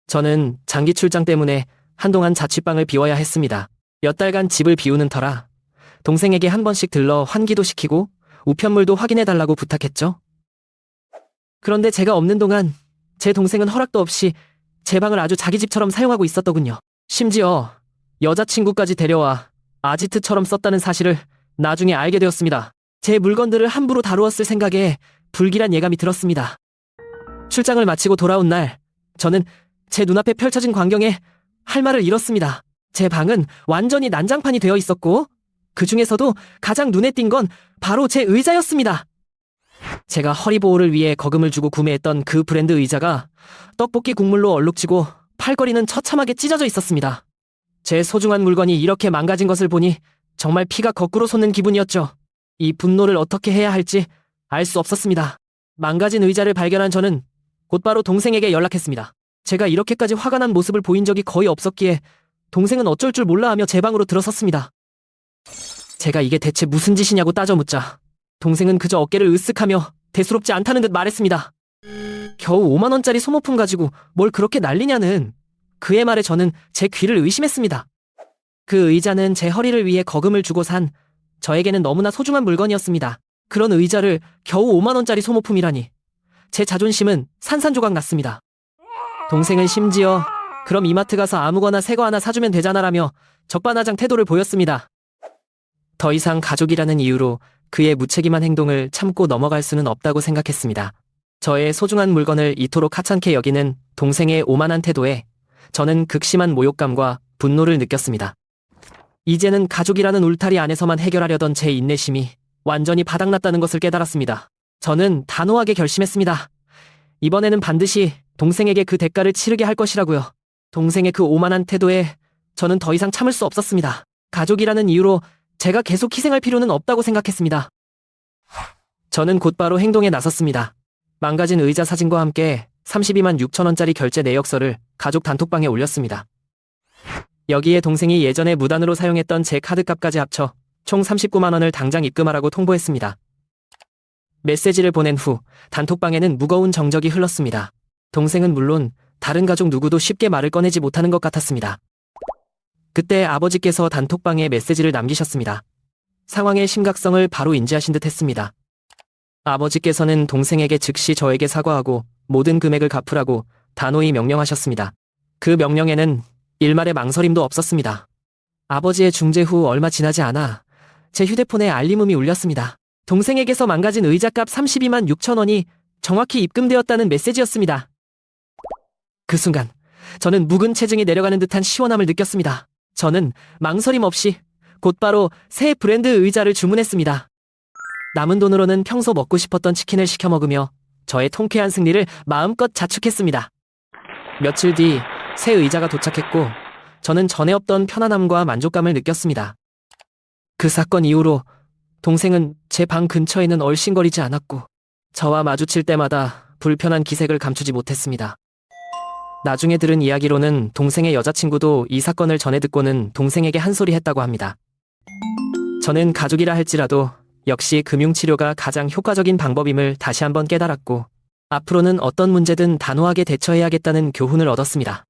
저는 장기 출장 때문에 한동안 자취방을 비워야 했습니다. 몇 달간 집을 비우는 터라 동생에게 한 번씩 들러 환기도 시키고 우편물도 확인해달라고 부탁했죠. 그런데 제가 없는 동안 제 동생은 허락도 없이 제 방을 아주 자기 집처럼 사용하고 있었더군요. 심지어 여자친구까지 데려와 아지트처럼 썼다는 사실을 나중에 알게 되었습니다. 제 물건들을 함부로 다루었을 생각에 불길한 예감이 들었습니다. 출장을 마치고 돌아온 날, 저는 제 눈앞에 펼쳐진 광경에 할 말을 잃었습니다. 제 방은 완전히 난장판이 되어 있었고, 그 중에서도 가장 눈에 띈 건 바로 제 의자였습니다. 제가 허리 보호를 위해 거금을 주고 구매했던 그 브랜드 의자가 떡볶이 국물로 얼룩지고 팔걸이는 처참하게 찢어져 있었습니다. 제 소중한 물건이 이렇게 망가진 것을 보니 정말 피가 거꾸로 솟는 기분이었죠. 이 분노를 어떻게 해야 할지 알 수 없었습니다. 망가진 의자를 발견한 저는 곧바로 동생에게 연락했습니다. 제가 이렇게까지 화가 난 모습을 보인 적이 거의 없었기에 동생은 어쩔 줄 몰라 하며 제 방으로 들어섰습니다. 제가 이게 대체 무슨 짓이냐고 따져 묻자 동생은 그저 어깨를 으쓱하며 대수롭지 않다는 듯 말했습니다. 겨우 5만 원짜리 소모품 가지고 뭘 그렇게 난리냐는 그의 말에 저는 제 귀를 의심했습니다. 그 의자는 제 허리를 위해 거금을 주고 산 저에게는 너무나 소중한 물건이었습니다. 그런 의자를 겨우 5만 원짜리 소모품이라니 제 자존심은 산산조각 났습니다. 동생은 심지어 그럼 이마트 가서 아무거나 새거 하나 사주면 되잖아라며 적반하장 태도를 보였습니다. 더 이상 가족이라는 이유로 그의 무책임한 행동을 참고 넘어갈 수는 없다고 생각했습니다. 저의 소중한 물건을 이토록 하찮게 여기는 동생의 오만한 태도에 저는 극심한 모욕감과 분노를 느꼈습니다. 이제는 가족이라는 울타리 안에서만 해결하려던 제 인내심이 완전히 바닥났다는 것을 깨달았습니다. 저는 단호하게 결심했습니다. 이번에는 반드시 동생에게 그 대가를 치르게 할 것이라고요. 동생의 그 오만한 태도에 저는 더 이상 참을 수 없었습니다. 가족이라는 이유로 제가 계속 희생할 필요는 없다고 생각했습니다. 저는 곧바로 행동에 나섰습니다. 망가진 의자 사진과 함께 32만 6천 원짜리 결제 내역서를 가족 단톡방에 올렸습니다. 여기에 동생이 예전에 무단으로 사용했던 제 카드값까지 합쳐 총 39만 원을 당장 입금하라고 통보했습니다. 메시지를 보낸 후 단톡방에는 무거운 정적이 흘렀습니다. 동생은 물론 다른 가족 누구도 쉽게 말을 꺼내지 못하는 것 같았습니다. 그때 아버지께서 단톡방에 메시지를 남기셨습니다. 상황의 심각성을 바로 인지하신 듯 했습니다. 아버지께서는 동생에게 즉시 저에게 사과하고 모든 금액을 갚으라고 단호히 명령하셨습니다. 그 명령에는 일말의 망설임도 없었습니다. 아버지의 중재 후 얼마 지나지 않아 제 휴대폰에 알림음이 울렸습니다. 동생에게서 망가진 의자값 32만 6천 원이 정확히 입금되었다는 메시지였습니다. 그 순간 저는 묵은 체증이 내려가는 듯한 시원함을 느꼈습니다. 저는 망설임 없이 곧바로 새 브랜드 의자를 주문했습니다. 남은 돈으로는 평소 먹고 싶었던 치킨을 시켜 먹으며 저의 통쾌한 승리를 마음껏 자축했습니다. 며칠 뒤 새 의자가 도착했고 저는 전에 없던 편안함과 만족감을 느꼈습니다. 그 사건 이후로 동생은 제 방 근처에는 얼씬거리지 않았고 저와 마주칠 때마다 불편한 기색을 감추지 못했습니다. 나중에 들은 이야기로는 동생의 여자친구도 이 사건을 전해 듣고는 동생에게 한 소리 했다고 합니다. 저는 가족이라 할지라도 역시 금융치료가 가장 효과적인 방법임을 다시 한번 깨달았고 앞으로는 어떤 문제든 단호하게 대처해야겠다는 교훈을 얻었습니다.